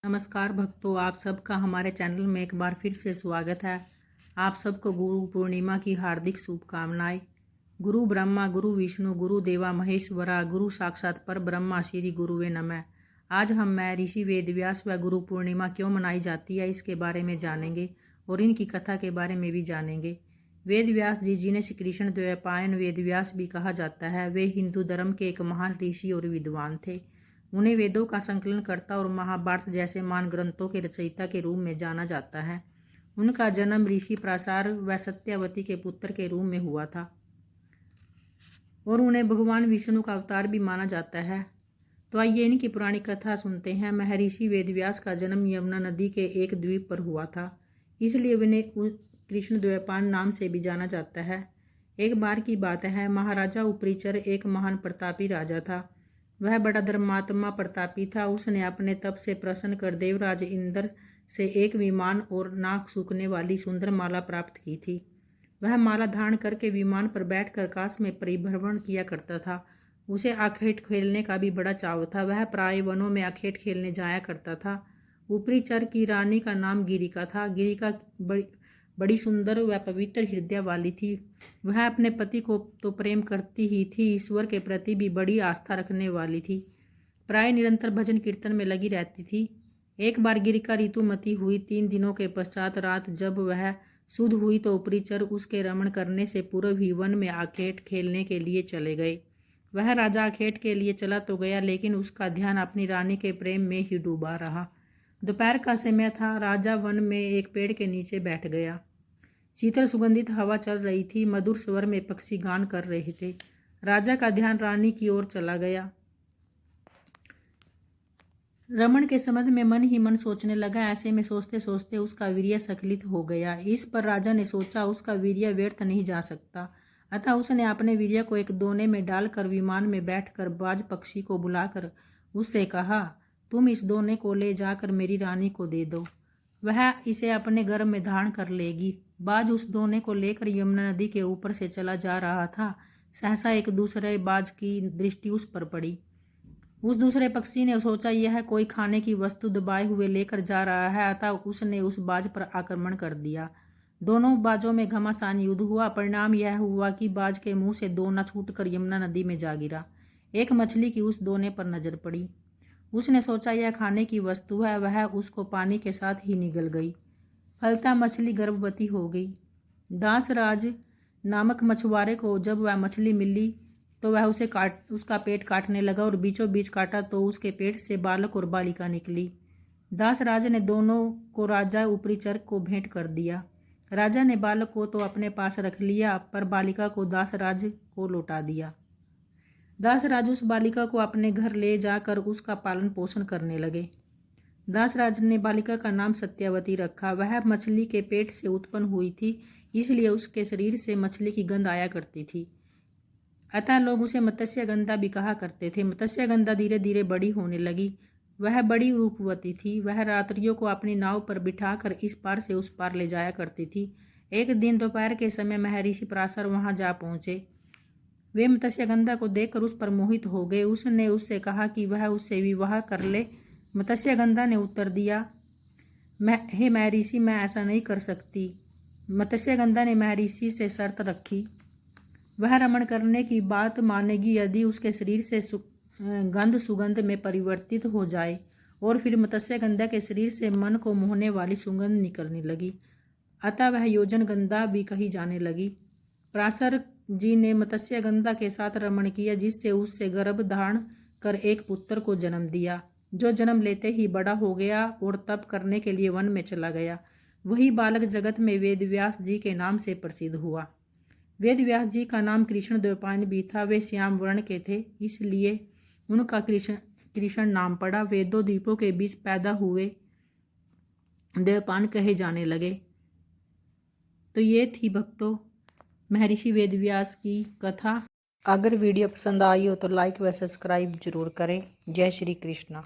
नमस्कार भक्तों, आप सबका हमारे चैनल में एक बार फिर से स्वागत है। आप सबको गुरु पूर्णिमा की हार्दिक शुभकामनाएं। गुरु ब्रह्मा, गुरु विष्णु, गुरु देवा महेश्वरा, गुरु साक्षात पर ब्रह्मा श्री गुरुवे नमः। आज मैं ऋषि वेदव्यास व गुरु पूर्णिमा क्यों मनाई जाती है इसके बारे में जानेंगे और इनकी कथा के बारे में भी जानेंगे। वेदव्यास जी, जिन्हें श्री कृष्ण द्वैपायन वेदव्यास भी कहा जाता है, वे हिंदू धर्म के एक महान ऋषि और विद्वान थे। उन्हें वेदों का संकलन करता और महाभारत जैसे महान ग्रंथों के रचयिता के रूप में जाना जाता है। उनका जन्म ऋषि पराशर व सत्यवती के पुत्र के रूप में हुआ था और उन्हें भगवान विष्णु का अवतार भी माना जाता है। तो आइए इनकी पुरानी कथा सुनते हैं। महर्षि वेदव्यास का जन्म यमुना नदी के एक द्वीप पर हुआ था, इसलिए उन्हें कृष्ण द्वैपायन नाम से भी जाना जाता है। एक बार की बात है, महाराजा उपरिचर एक महान प्रतापी राजा था। वह बड़ा धर्मात्मा प्रतापी था। उसने अपने तप से प्रसन्न कर देवराज इंद्र से एक विमान और नाक सूखने वाली सुंदर माला प्राप्त की थी। वह माला धारण करके विमान पर बैठकर आकाश में परिभ्रमण किया करता था। उसे आखेट खेलने का भी बड़ा चाव था। वह प्राय वनों में आखेट खेलने जाया करता था। ऊपरी चर की रानी का नाम गिरिका था। गिरिका बड़ी सुंदर व पवित्र हृदय वाली थी। वह अपने पति को तो प्रेम करती ही थी, ईश्वर के प्रति भी बड़ी आस्था रखने वाली थी। प्राय निरंतर भजन कीर्तन में लगी रहती थी। एक बार गिरिका ऋतुमती हुई। 3 दिनों के पश्चात रात जब वह शुद्ध हुई तो उपरीचर उसके रमण करने से पूर्व ही वन में आखेट खेलने के लिए चले गए। वह राजा आखेट के लिए चला तो गया, लेकिन उसका ध्यान अपनी रानी के प्रेम में ही डूबा रहा। दोपहर का समय था। राजा वन में एक पेड़ के नीचे बैठ गया। शीतल सुगंधित हवा चल रही थी। मधुर स्वर में पक्षी गान कर रहे थे। राजा का ध्यान रानी की ओर चला गया। रमण के संबंध में मन ही मन सोचने लगा। ऐसे में सोचते सोचते उसका वीर्य स्खलित हो गया। इस पर राजा ने सोचा, उसका वीर्य व्यर्थ नहीं जा सकता। अतः उसने अपने वीर्य को एक दोने में डालकर विमान में बैठकर बाज पक्षी को बुलाकर उससे कहा, तुम इस दोने को ले जाकर मेरी रानी को दे दो, वह इसे अपने गर्भ में धारण कर लेगी। बाज उस दोने को लेकर यमुना नदी के ऊपर से चला जा रहा था। सहसा एक दूसरे बाज की दृष्टि उस पर पड़ी। उस दूसरे पक्षी ने सोचा, यह कोई खाने की वस्तु दबाए हुए लेकर जा रहा है, अतः उसने उस बाज पर आक्रमण कर दिया। दोनों बाजों में घमासान युद्ध हुआ। परिणाम यह हुआ कि बाज के मुंह से दोना छूटकर यमुना नदी में जा गिरा। एक मछली की उस दोने पर नजर पड़ी। उसने सोचा, यह खाने की वस्तु है। वह उसको पानी के साथ ही निगल गई। फलता मछली गर्भवती हो गई। दासराज नामक मछुआरे को जब वह मछली मिली तो वह उसका पेट काटने लगा और बीचों बीच काटा तो उसके पेट से बालक और बालिका निकली। दासराज ने दोनों को राजा उपरीचर को भेंट कर दिया। राजा ने बालक को तो अपने पास रख लिया, पर बालिका को दासराज को लौटा दिया। दासराज उस बालिका को अपने घर ले जाकर उसका पालन पोषण करने लगे। दासराज ने बालिका का नाम सत्यवती रखा। वह मछली के पेट से उत्पन्न हुई थी, इसलिए उसके शरीर से मछली की गंध आया करती थी। अतः लोग उसे मत्स्यगंधा भी कहा करते थे। मत्स्यगंधा धीरे धीरे बड़ी होने लगी। वह बड़ी रूपवती थी। वह रात्रियों को अपनी नाव पर बिठाकर इस पार से उस पार ले जाया करती थी। एक दिन दोपहर के समय महर्षि पराशर वहां जा पहुंचे। वे मत्स्यगंधा को देखकर उस पर मोहित हो गए। उसने उससे कहा कि वह उससे विवाह कर ले। मत्स्यगंधा ने उत्तर दिया, हे महर्षि, मैं ऐसा नहीं कर सकती। मत्स्यगंधा ने महर्षि से शर्त रखी, वह रमण करने की बात मानेगी यदि उसके शरीर से गंध सुगंध में परिवर्तित हो जाए। और फिर मत्स्यगंधा के शरीर से मन को मोहने वाली सुगंध निकलने लगी। अतः वह योजनगंधा भी कही जाने लगी। पराशर जी ने मत्स्यगंधा के साथ रमण किया, जिससे उससे गर्भ धारण कर एक पुत्र को जन्म दिया, जो जन्म लेते ही बड़ा हो गया और तप करने के लिए वन में चला गया। वही बालक जगत में वेदव्यास जी के नाम से प्रसिद्ध हुआ। वेदव्यास जी का नाम कृष्ण द्वैपायन भी था। वे श्याम वर्ण के थे, इसलिए उनका कृष्ण नाम पड़ा। वे 2 द्वीपों के बीच पैदा हुए द्वैपायन कहे जाने लगे। तो ये थी भक्तों महर्षि वेदव्यास की कथा। अगर वीडियो पसंद आई हो तो लाइक व सब्सक्राइब जरूर करें। जय श्री कृष्णा।